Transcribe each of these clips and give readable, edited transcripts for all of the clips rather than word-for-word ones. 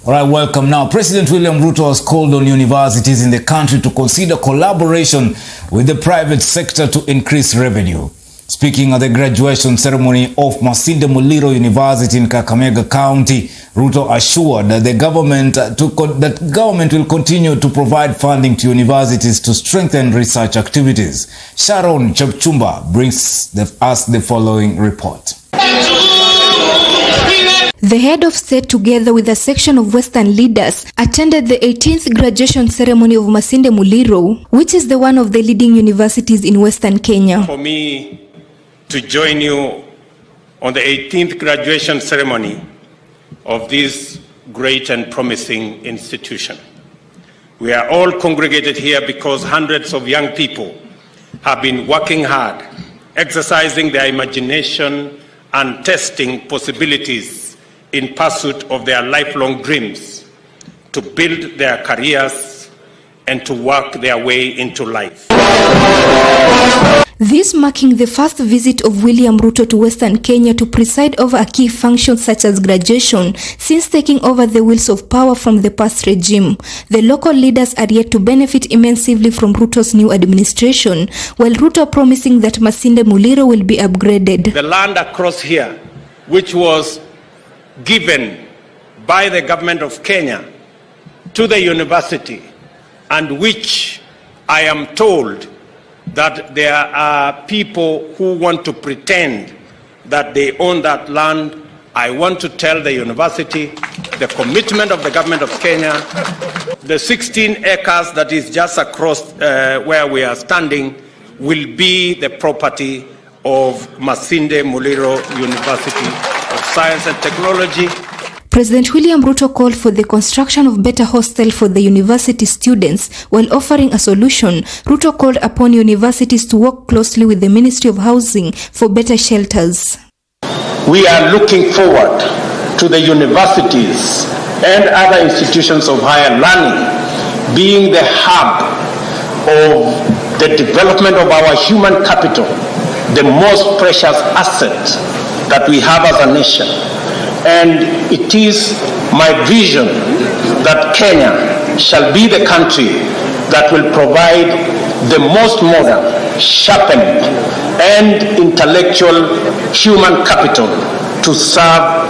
All right, welcome. Now, President William Ruto has called on universities in the country to consider collaboration with the private sector to increase revenue. Speaking at the graduation ceremony of Masinde Muliro University in Kakamega County, Ruto assured that the government will continue to provide funding to universities to strengthen research activities. Sharon Chepchumba brings us the following report. The head of state, together with a section of Western leaders, attended the 18th graduation ceremony of Masinde Muliro, which is the one of the leading universities in Western Kenya. For me to join you on the 18th graduation ceremony of this great and promising institution. We are all congregated here because hundreds of young people have been working hard, exercising their imagination and testing possibilities in pursuit of their lifelong dreams, to build their careers and to work their way into life. This marking the first visit of William Ruto to Western Kenya to preside over a key function such as graduation since taking over the wheels of power from the past regime. The local leaders are yet to benefit immensely from Ruto's new administration, while Ruto promising that Masinde Muliro will be upgraded. The land across here, which was given by the government of Kenya to the university, and which I am told that there are people who want to pretend that they own that land. I want to tell the university the commitment of the government of Kenya, the 16 acres that is just across where we are standing, will be the property of Masinde Muliro University of Science and Technology. President William Ruto called for the construction of better hostel for the university students. While offering a solution, Ruto called upon universities to work closely with the Ministry of Housing for better shelters. We are looking forward to the universities and other institutions of higher learning being the hub of the development of our human capital, the most precious asset that we have as a nation. And it is my vision that Kenya shall be the country that will provide the most modern, sharpened, and intellectual human capital to serve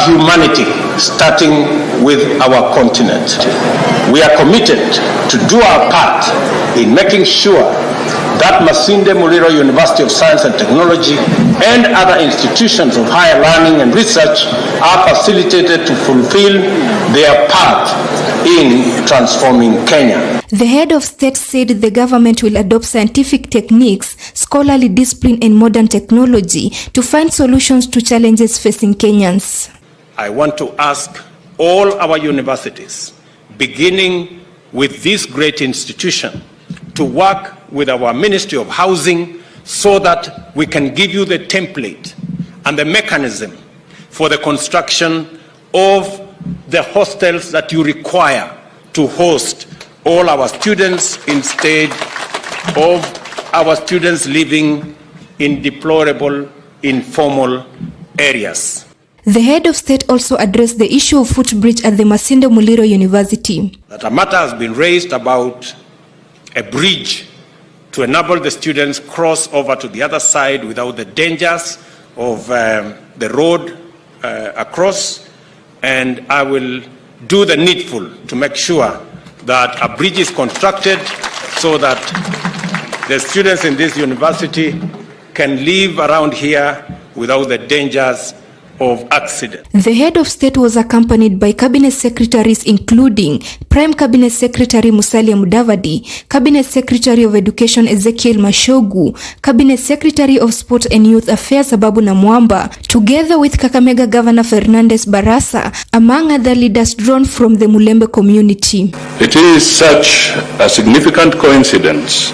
humanity, starting with our continent. We are committed to do our part in making sure that Masinde Muliro University of Science and Technology and other institutions of higher learning and research are facilitated to fulfill their part in transforming Kenya. The head of state said the government will adopt scientific techniques, scholarly discipline and modern technology to find solutions to challenges facing Kenyans. I want to ask all our universities, beginning with this great institution, to work with our Ministry of Housing so that we can give you the template and the mechanism for the construction of the hostels that you require to host all our students instead of our students living in deplorable, informal areas. The head of state also addressed the issue of footbridge at the Masinde Muliro University. That a matter has been raised about a bridge to enable the students cross over to the other side without the dangers of the road across, and I will do the needful to make sure that a bridge is constructed so that the students in this university can live around here without the dangers of accident. The head of state was accompanied by cabinet secretaries including Prime Cabinet Secretary Musalia Mudavadi, Cabinet Secretary of Education Ezekiel Mashogu, Cabinet Secretary of Sport and Youth Affairs Ababu Namwamba, together with Kakamega Governor Fernandez Barasa, among other leaders drawn from the Mulembe community. It is such a significant coincidence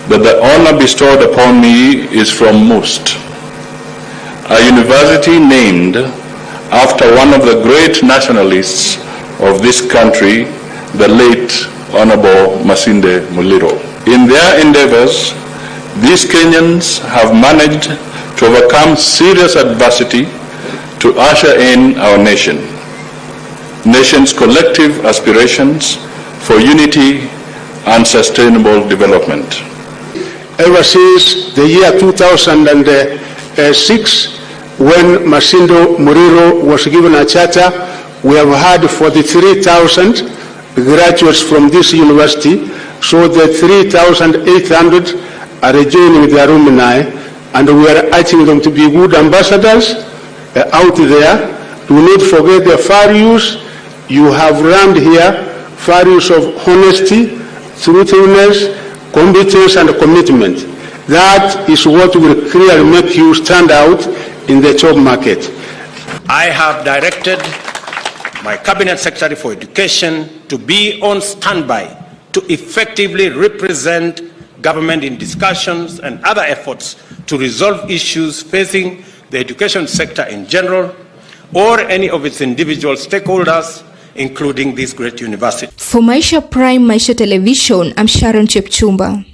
that the honor bestowed upon me is from most. A university named after one of the great nationalists of this country, the late Honorable Masinde Muliro. In their endeavors, these Kenyans have managed to overcome serious adversity to usher in our nation. nation's collective aspirations for unity and sustainable development. Ever since the year 2006, when Masinde Muliro was given a charter, we have had 43,000 graduates from this university, so the 3,800 are joining the alumni, and we are urging them to be good ambassadors out there. Do not forget the values you have learned here, values of honesty, truthfulness, competence, and commitment. That is what will clearly make you stand out in the job market. I have directed my Cabinet Secretary for Education to be on standby to effectively represent government in discussions and other efforts to resolve issues facing the education sector in general or any of its individual stakeholders, including this great university. For Maisha Prime, Maisha Television, I'm Sharon Chepchumba.